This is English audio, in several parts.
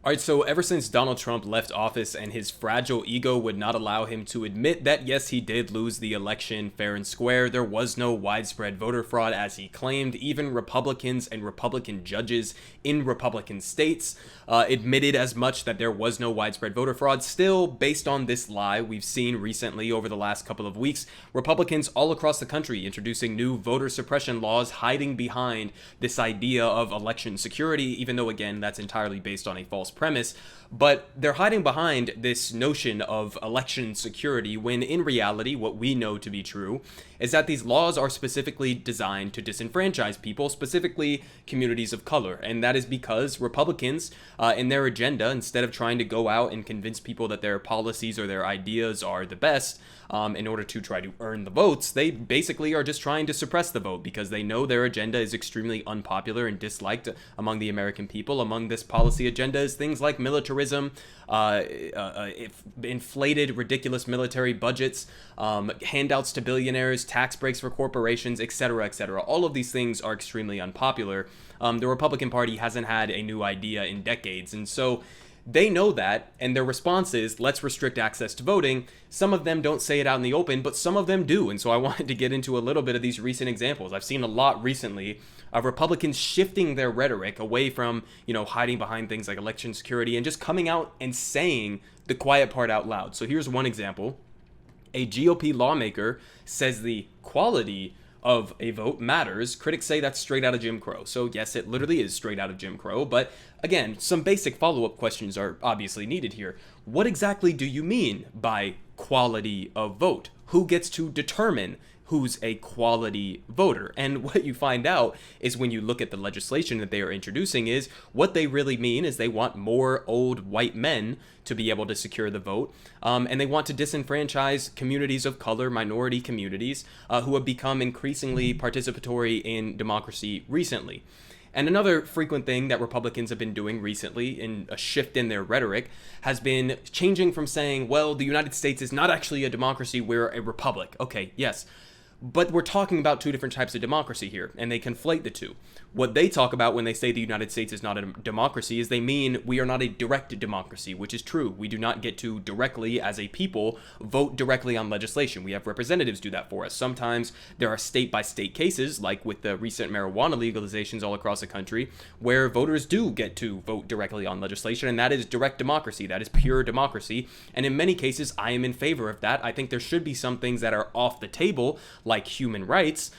All right, so ever since Donald Trump left office and his fragile ego would not allow him to admit that, yes, he did lose the election fair and square, there was no widespread voter fraud as he claimed. Even Republicans and Republican judges in Republican states admitted as much, that there was no widespread voter fraud. Still, based on this lie, we've seen recently over the last couple of weeks, Republicans all across the country introducing new voter suppression laws, hiding behind this idea of election security, even though, again, that's entirely based on a false premise. But they're hiding behind this notion of election security when in reality what we know to be true is that these laws are specifically designed to disenfranchise people, specifically communities of color. And that is because Republicans, in their agenda, instead of trying to go out and convince people that their policies or their ideas are the best, in order to try to earn the votes, they basically are just trying to suppress the vote because they know their agenda is extremely unpopular and disliked among the American people. Among this policy agenda is things like militarism, inflated, ridiculous military budgets, handouts to billionaires, tax breaks for corporations, etc., etc. All of these things are extremely unpopular. The Republican Party hasn't had a new idea in decades, and so they know that, and their response is, let's restrict access to voting. Some of them don't say it out in the open, but some of them do. And so I wanted to get into a little bit of these recent examples. I've seen a lot recently of Republicans shifting their rhetoric away from, hiding behind things like election security and just coming out and saying the quiet part out loud. So here's one example. A GOP lawmaker says the quality of a vote matters. Critics say that's straight out of Jim Crow. So yes, it literally is straight out of Jim Crow. But again, some basic follow-up questions are obviously needed here. What exactly do you mean by quality of vote? Who gets to determine who's a quality voter? And what you find out is when you look at the legislation that they are introducing is what they really mean is they want more old white men to be able to secure the vote. And they want to disenfranchise communities of color, minority communities, who have become increasingly participatory in democracy recently. And another frequent thing that Republicans have been doing recently in a shift in their rhetoric has been changing from saying, well, the United States is not actually a democracy, we're a republic. Okay, yes. But we're talking about two different types of democracy here, and they conflate the two. What they talk about when they say the United States is not a democracy is they mean we are not a direct democracy, which is true. We do not get to directly, as a people, vote directly on legislation. We have representatives do that for us. Sometimes there are state-by-state cases, like with the recent marijuana legalizations all across the country, where voters do get to vote directly on legislation, and that is direct democracy. That is pure democracy. And in many cases, I am in favor of that. I think there should be some things that are off the table, like human rights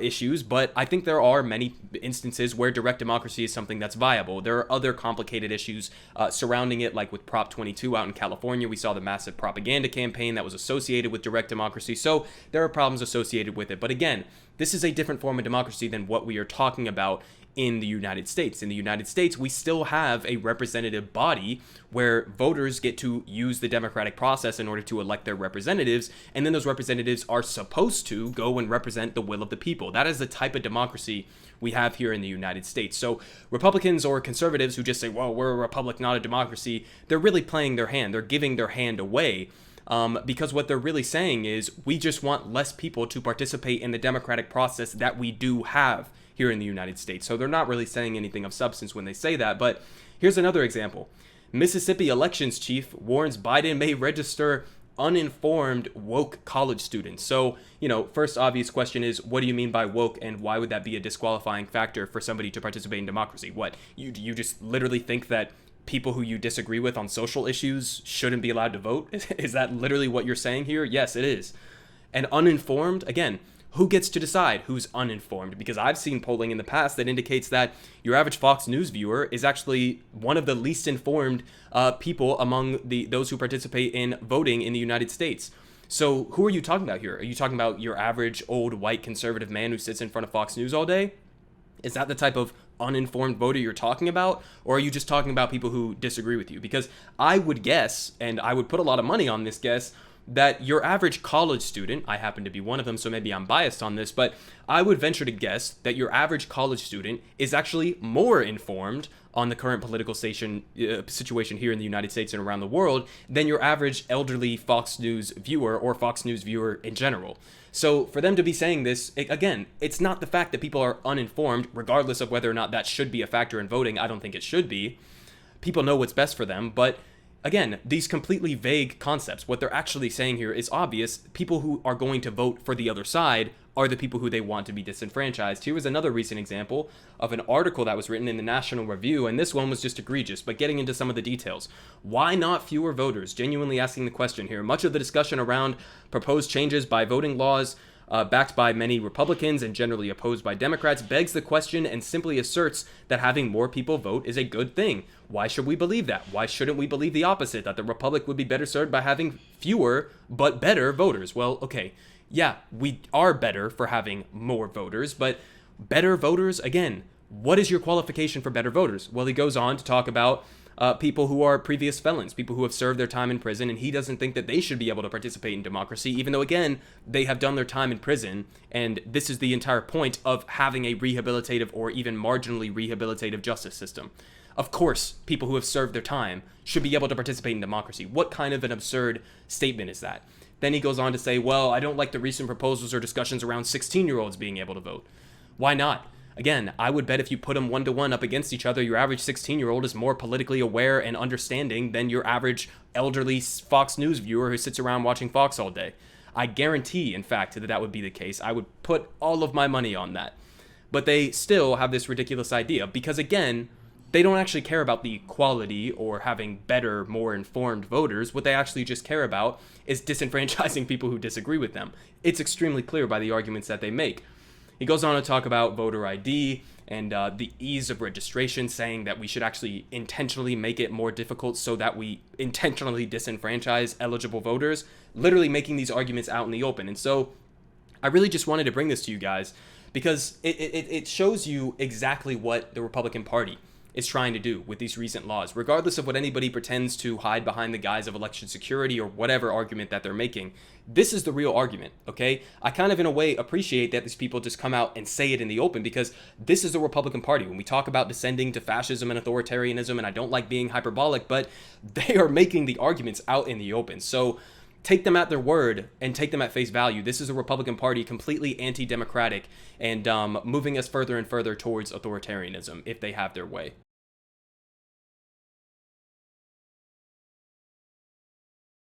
issues, but I think there are many instances where direct democracy is something that's viable. There are other complicated issues surrounding it, like with Prop 22 out in California. We saw the massive propaganda campaign that was associated with direct democracy, so there are problems associated with it. But again, this is a different form of democracy than what we are talking about in the United States. In the United States, we still have a representative body where voters get to use the democratic process in order to elect their representatives, and then those representatives are supposed to go and represent the will of the people. That is the type of democracy we have here in the United States. So Republicans or conservatives who just say, well, we're a republic, not a democracy, they're really playing their hand. They're giving their hand away. Because what they're really saying is we just want less people to participate in the democratic process that we do have here in the United States. So they're not really saying anything of substance when they say that. But here's another example. Mississippi elections chief warns Biden may register uninformed woke college students. So, first obvious question is, what do you mean by woke, and why would that be a disqualifying factor for somebody to participate in democracy? What, you just literally think that people who you disagree with on social issues shouldn't be allowed to vote? Is that literally what you're saying here? Yes, it is. And uninformed, again, who gets to decide who's uninformed? Because I've seen polling in the past that indicates that your average Fox News viewer is actually one of the least informed people among those who participate in voting in the United States. So who are you talking about here? Are you talking about your average old white conservative man who sits in front of Fox News all day? Is that the type of uninformed voter you're talking about? Or are you just talking about people who disagree with you? Because I would guess, and I would put a lot of money on this guess, that your average college student, I happen to be one of them, so maybe I'm biased on this, but I would venture to guess that your average college student is actually more informed on the current political situation here in the United States and around the world than your average elderly Fox News viewer or Fox News viewer in general. So for them to be saying this, again, it's not the fact that people are uninformed, regardless of whether or not that should be a factor in voting. I don't think it should be. people know what's best for them. But again, these completely vague concepts, what they're actually saying here is obvious. People who are going to vote for the other side are the people who they want to be disenfranchised. Here was another recent example of an article that was written in the National Review, and this one was just egregious, but getting into some of the details. Why not fewer voters? Genuinely asking the question here. Much of the discussion around proposed changes by voting laws backed by many Republicans and generally opposed by Democrats, begs the question and simply asserts that having more people vote is a good thing. Why should we believe that? Why shouldn't we believe the opposite, that the Republic would be better served by having fewer but better voters? Well, okay, yeah, we are better for having more voters, but better voters, again, what is your qualification for better voters? Well, he goes on to talk about people who are previous felons, people who have served their time in prison, and he doesn't think that they should be able to participate in democracy, even though, again, they have done their time in prison, and this is the entire point of having a rehabilitative or even marginally rehabilitative justice system. Of course, people who have served their time should be able to participate in democracy. What kind of an absurd statement is that? Then he goes on to say, well, I don't like the recent proposals or discussions around 16-year-olds being able to vote. Why not? Again, I would bet if you put them one-to-one up against each other, your average 16-year-old is more politically aware and understanding than your average elderly Fox News viewer who sits around watching Fox all day. I guarantee, in fact, that that would be the case. I would put all of my money on that. But they still have this ridiculous idea because, again, they don't actually care about the quality or having better, more informed voters. What they actually just care about is disenfranchising people who disagree with them. It's extremely clear by the arguments that they make. He goes on to talk about voter ID and the ease of registration, saying that we should actually intentionally make it more difficult so that we intentionally disenfranchise eligible voters, literally making these arguments out in the open. And so I really just wanted to bring this to you guys because it shows you exactly what the Republican Party is trying to do with these recent laws, regardless of what anybody pretends to hide behind the guise of election security or whatever argument that they're making. This is the real argument, okay? I kind of, in a way, appreciate that these people just come out and say it in the open because this is the Republican Party. When we talk about descending to fascism and authoritarianism, and I don't like being hyperbolic, but they are making the arguments out in the open. So take them at their word and take them at face value. This is a Republican Party completely anti-democratic and moving us further and further towards authoritarianism if they have their way.